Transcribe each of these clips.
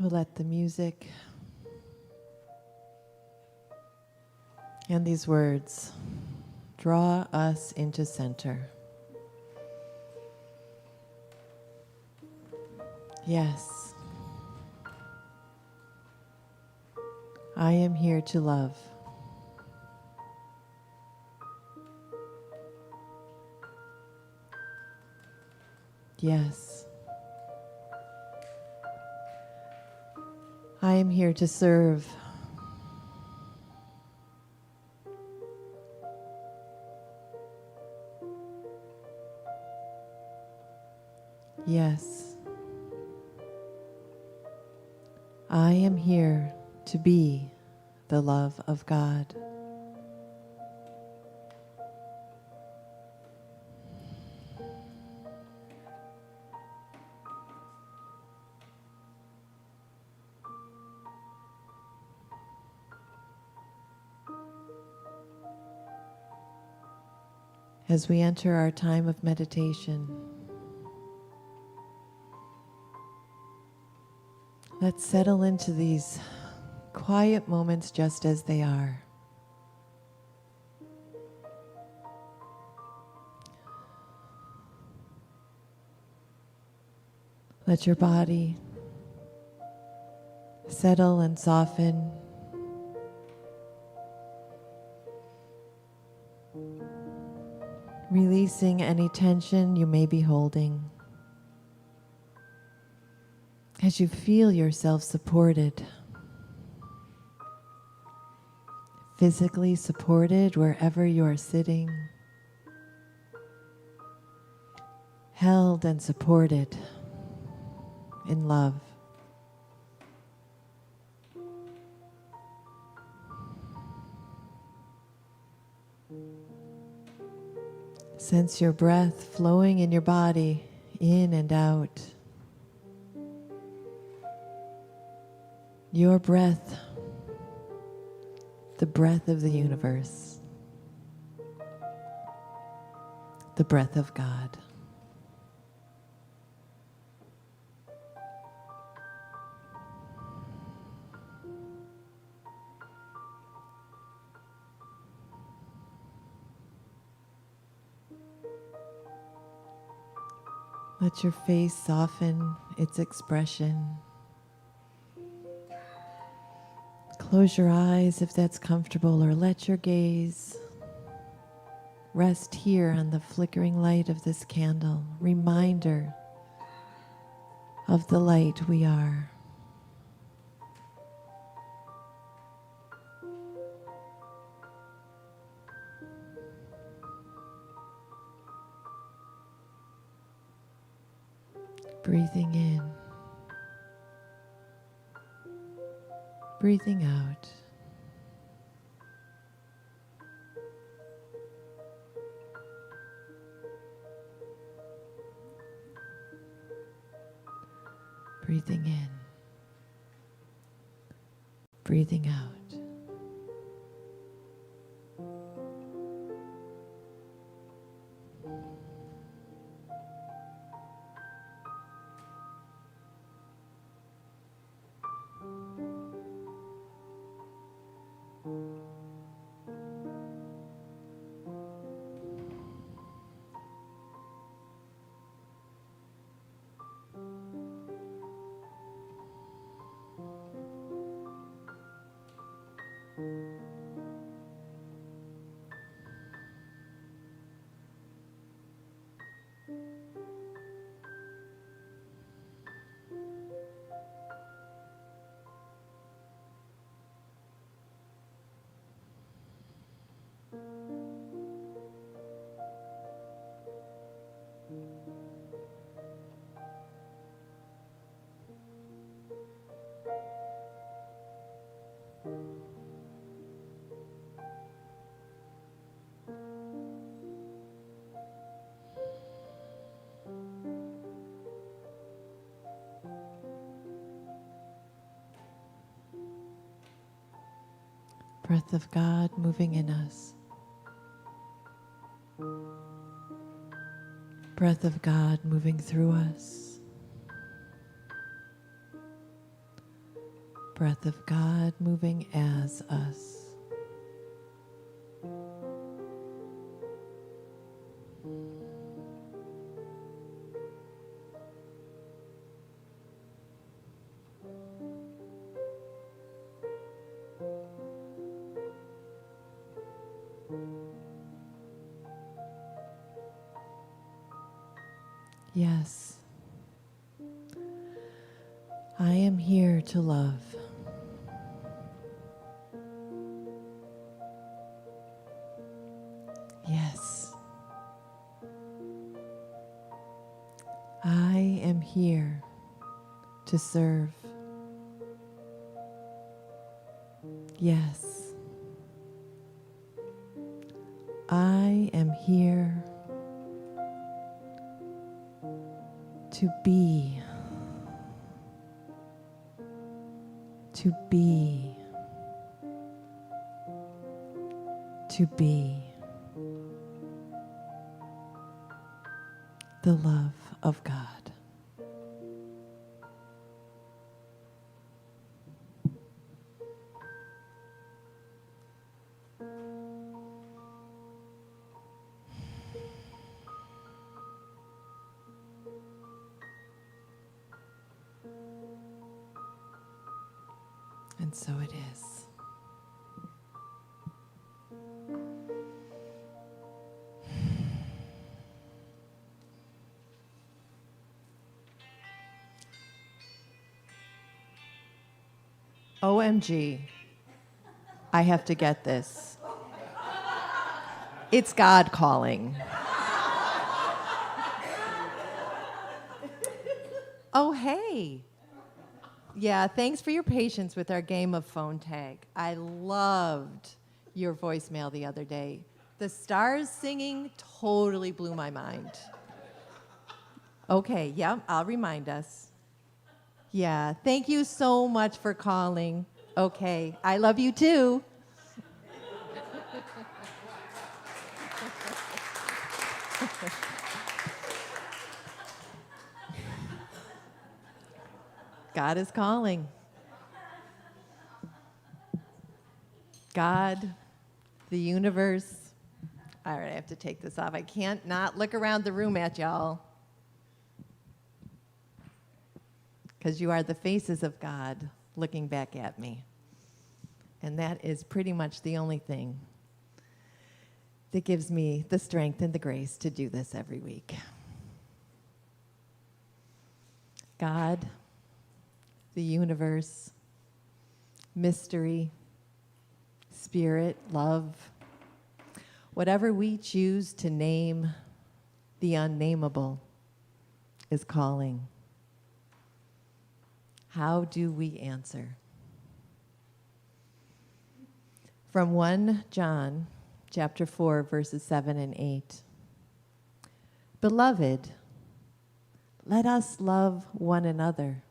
We'll let the music and these words draw us into center. Yes, I am here to love. Yes, I am here to serve. Yes, I am here to be the love of God. As we enter our time of meditation, let's settle into these quiet moments just as they are. Let your body settle and soften. Releasing any tension you may be holding. As you feel yourself supported, physically supported wherever you are sitting, held and supported in love. Sense your breath flowing in your body, in and out. Your breath, the breath of the universe, the breath of God. Let your face soften its expression. Close your eyes if that's comfortable, or let your gaze rest here on the flickering light of this candle, reminder of the light we are. Breathing in, breathing out. Breathing in, breathing out. Breath of God moving in us. Breath of God moving through us. Breath of God moving as us. Yes, I am here to love. Yes, I am here to serve. Yes, I am here to be. To be. To be the love of God. And so it is. OMG, I have to get this. It's God calling. Oh, hey. Yeah, thanks for your patience with our game of phone tag. I loved your voicemail the other day. The stars singing totally blew my mind. Okay, yeah, I'll remind us. Yeah, thank you so much for calling. Okay, I love you too. God is calling. God, the universe. All right, I have to take this off. I can't not look around the room at y'all. Because you are the faces of God looking back at me. And that is pretty much the only thing that gives me the strength and the grace to do this every week. God, the universe, mystery, spirit, love, whatever we choose to name, the unnameable is calling. How do we answer? From 1 John chapter 4, verses 7 and 8. Beloved, let us love one another,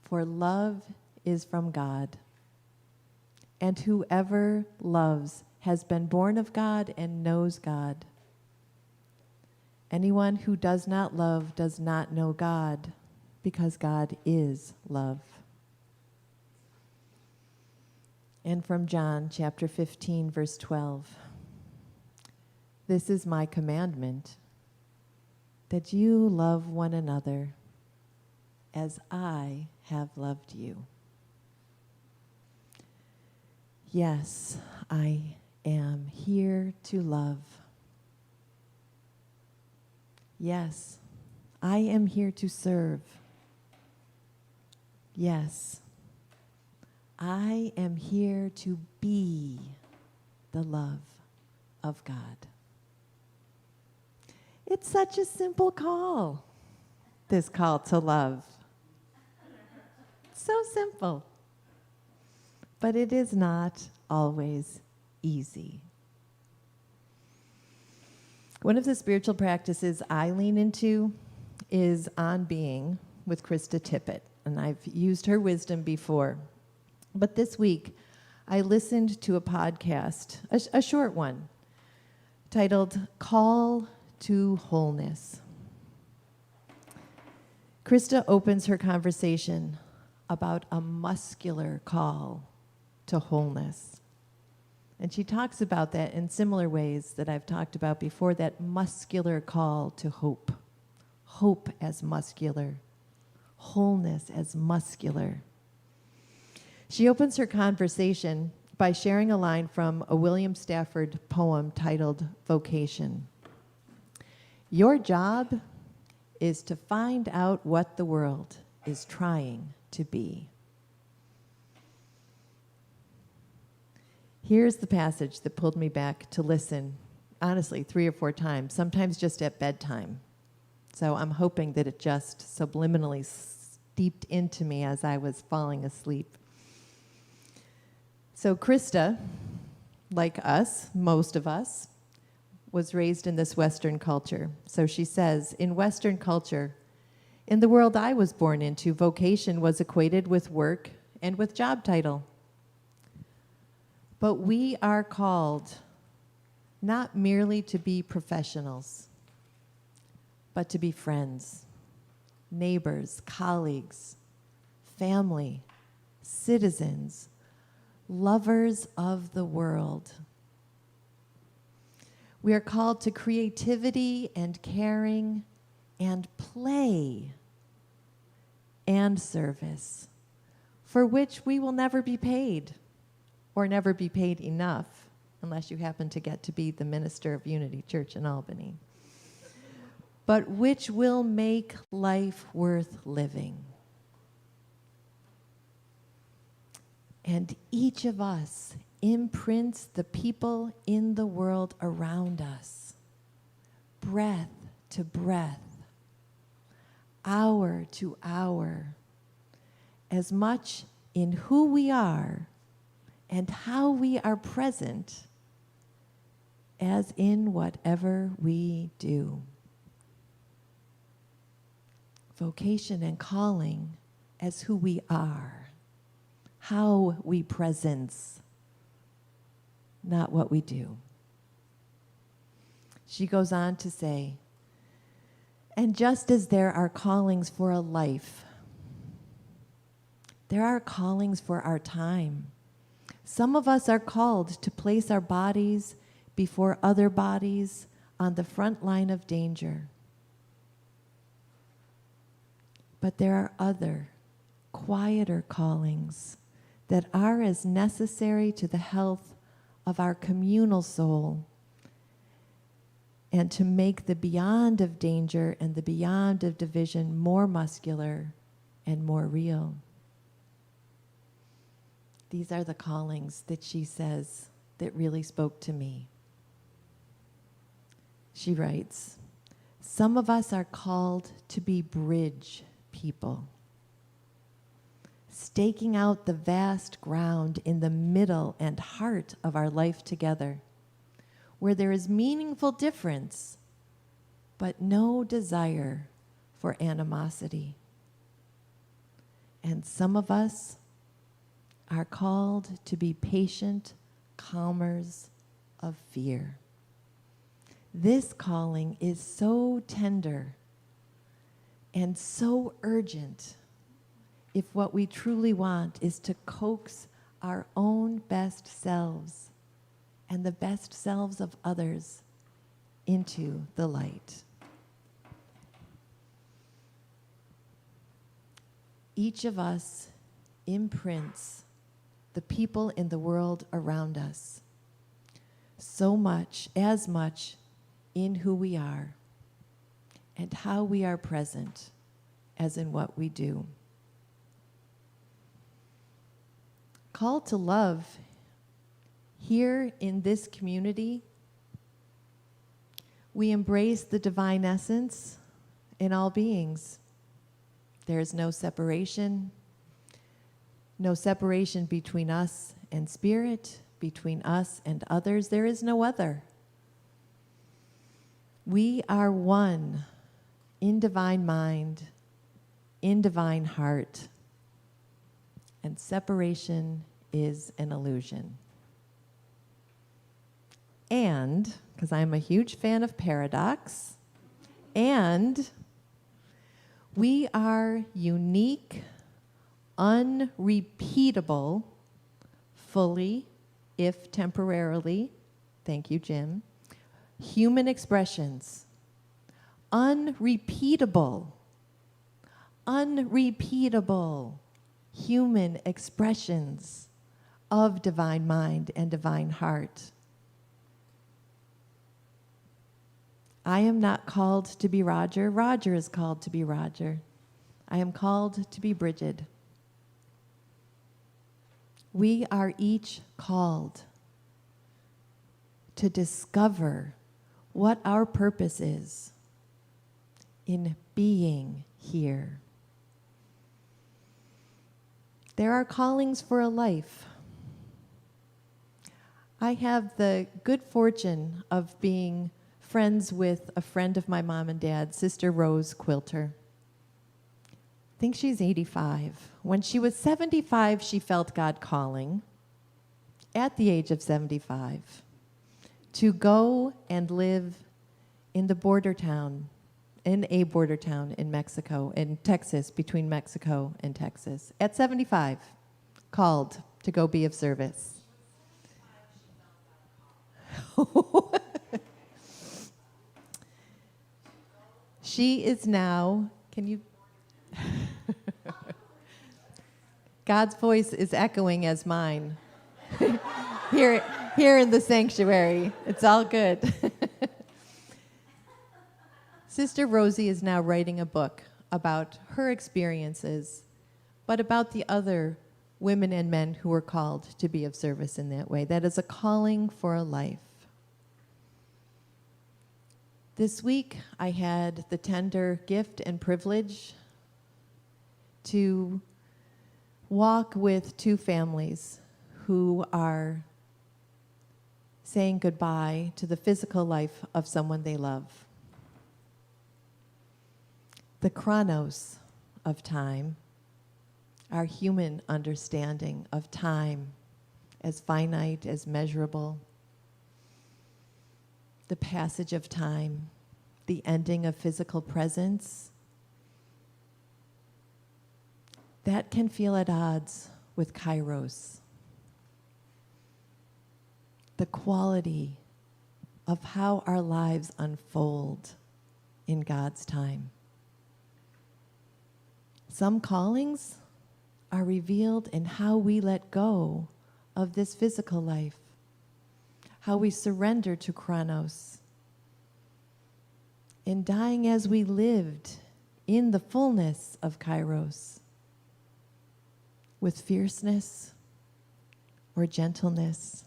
for love is from God. And whoever loves has been born of God and knows God. Anyone who does not love does not know God, because God is love. And from John chapter 15, verse 12. This is my commandment, that you love one another as I have loved you. Yes, I am here to love. Yes, I am here to serve. Yes, I am here to be the love of God. It's such a simple call, this call to love. So simple. But it is not always easy. One of the spiritual practices I lean into is On Being with Krista Tippett, and I've used her wisdom before. But this week, I listened to a podcast, a short one, titled Call to Wholeness. Krista opens her conversation about a muscular call to wholeness. And she talks about that in similar ways that I've talked about before, that muscular call to hope. Hope as muscular, wholeness as muscular. She opens her conversation by sharing a line from a William Stafford poem titled Vocation. Your job is to find out what the world is trying to be. Here's the passage that pulled me back to listen, honestly, 3 or 4 times, sometimes just at bedtime. So I'm hoping that it just subliminally steeped into me as I was falling asleep. So Krista, like us, most of us, was raised in this Western culture. So she says, in Western culture, in the world I was born into, vocation was equated with work and with job title. But we are called not merely to be professionals, but to be friends, neighbors, colleagues, family, citizens, lovers of the world. We are called to creativity and caring and play and service, for which we will never be paid, or never be paid enough, unless you happen to get to be the minister of Unity Church in Albany, but which will make life worth living. And each of us imprints the people in the world around us, breath to breath, hour to hour, as much in who we are and how we are present as in whatever we do. Vocation and calling as who we are, how we presence, not what we do. She goes on to say, and just as there are callings for a life, there are callings for our time. Some of us are called to place our bodies before other bodies on the front line of danger. But there are other, quieter callings that are as necessary to the health of our communal soul and to make the beyond of danger and the beyond of division more muscular and more real. These are the callings that she says that really spoke to me. She writes, some of us are called to be bridge people, staking out the vast ground in the middle and heart of our life together, where there is meaningful difference, but no desire for animosity. And some of us are called to be patient calmers of fear. This calling is so tender and so urgent if what we truly want is to coax our own best selves and the best selves of others into the light. Each of us imprints the people in the world around us so much, as much in who we are and how we are present as in what we do. Call to love here in this community, we embrace the divine essence in all beings. There is no separation between us and spirit, between us and others. There is no other. We are one in divine mind, in divine heart, and separation is an illusion. And, because I'm a huge fan of paradox, and we are unique, unrepeatable, fully, if temporarily, thank you, Jim, human expressions. Unrepeatable human expressions of divine mind and divine heart. I am not called to be Roger. Roger is called to be Roger. I am called to be Brigid. We are each called to discover what our purpose is in being here. There are callings for a life. I have the good fortune of being friends with a friend of my mom and dad, Sister Rose Quilter. I think she's 85. When she was 75, she felt God calling, at the age of 75, to go and live in the border town, in a border town in Mexico, in Texas, between Mexico and Texas. At 75, called to go be of service. She is now, can you? God's voice is echoing as mine. here in the sanctuary. It's all good. Sister Rosie is now writing a book about her experiences, but about the other women and men who were called to be of service in that way. That is a calling for a life. This week, I had the tender gift and privilege to walk with two families who are saying goodbye to the physical life of someone they love. The chronos of time, our human understanding of time as finite, as measurable, the passage of time, the ending of physical presence, that can feel at odds with kairos. The quality of how our lives unfold in God's time. Some callings are revealed in how we let go of this physical life, how we surrender to chronos, in dying as we lived in the fullness of kairos, with fierceness or gentleness,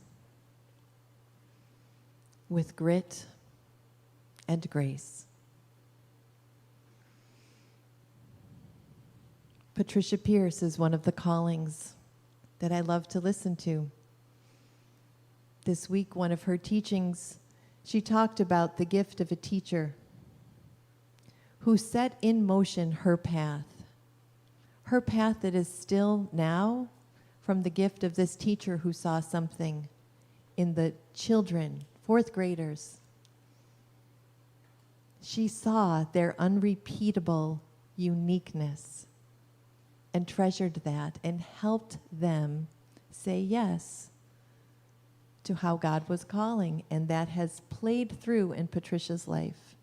with grit and grace. Patricia Pierce is one of the callings that I love to listen to. This week, one of her teachings, she talked about the gift of a teacher who set in motion her path that is still now from the gift of this teacher who saw something in the children, fourth graders. She saw their unrepeatable uniqueness and treasured that and helped them say yes to how God was calling, and that has played through in Patricia's life.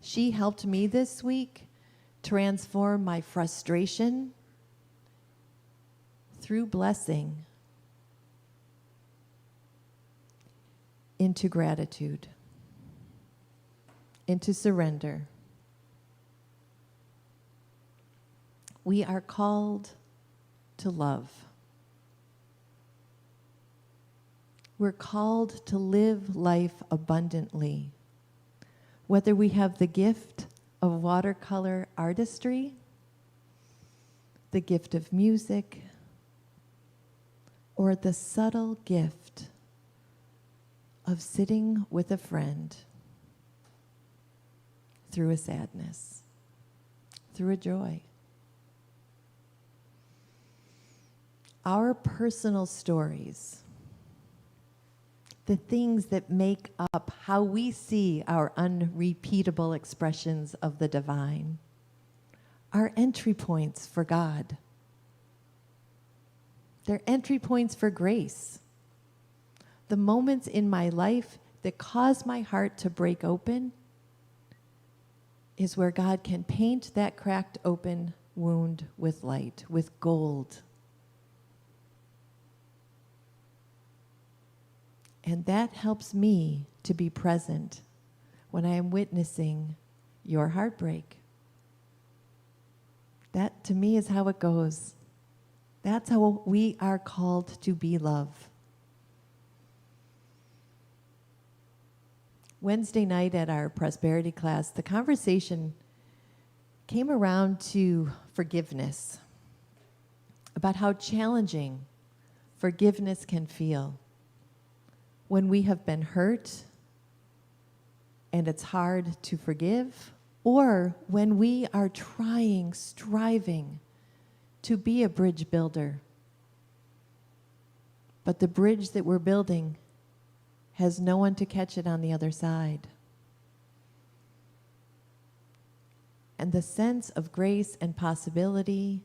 She helped me this week transform my frustration through blessing into gratitude, into surrender. We are called to love. We're called to live life abundantly. Whether we have the gift of watercolor artistry, the gift of music, or the subtle gift of sitting with a friend through a sadness, through a joy. Our personal stories, the things that make up how we see our unrepeatable expressions of the divine, are entry points for God. They're entry points for grace. The moments in my life that cause my heart to break open is where God can paint that cracked open wound with light, with gold. And that helps me to be present when I am witnessing your heartbreak. That, to me, is how it goes. That's how we are called to be love. Wednesday night at our prosperity class, the conversation came around to forgiveness, about how challenging forgiveness can feel when we have been hurt and it's hard to forgive, or when we are striving to be a bridge builder. But the bridge that we're building has no one to catch it on the other side. And the sense of grace and possibility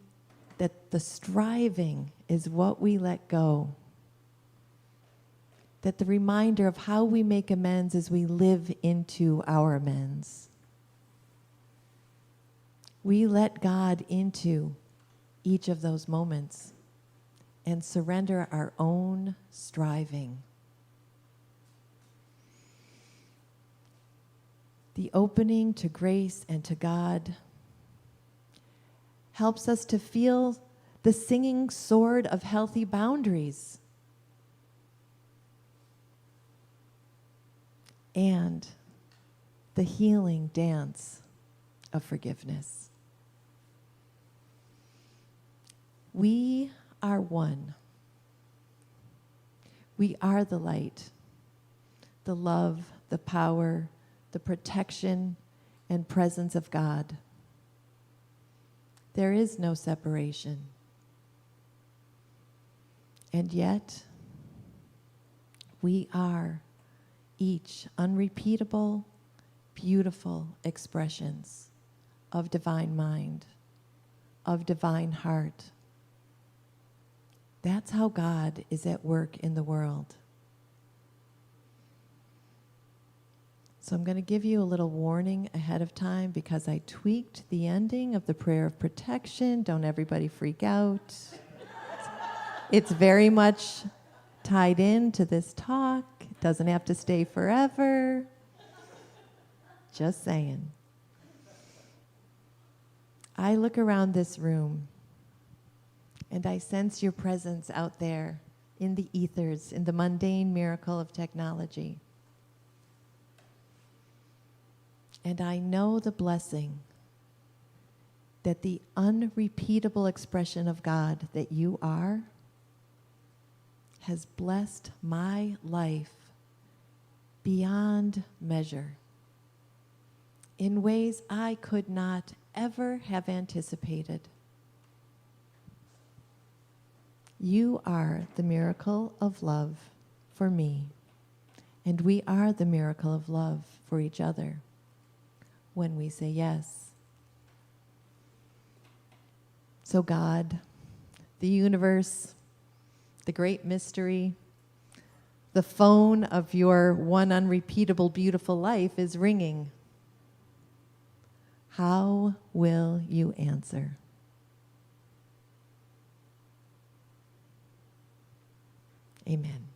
that the striving is what we let go. That the reminder of how we make amends is we live into our amends. We let God into each of those moments and surrender our own striving. The opening to grace and to God helps us to feel the singing sword of healthy boundaries and the healing dance of forgiveness. We are one. We are the light, the love, the power, the protection and presence of God. There is no separation. And yet, we are each unrepeatable, beautiful expressions of divine mind, of divine heart. That's how God is at work in the world. So I'm going to give you a little warning ahead of time because I tweaked the ending of the prayer of protection. Don't everybody freak out. It's very much tied into this talk. It doesn't have to stay forever. Just saying. I look around this room and I sense your presence out there in the ethers, in the mundane miracle of technology. And I know the blessing that the unrepeatable expression of God that you are has blessed my life beyond measure in ways I could not ever have anticipated. You are the miracle of love for me, and we are the miracle of love for each other when we say yes. So God, the universe, the great mystery, the phone of your one unrepeatable, beautiful life is ringing. How will you answer? Amen.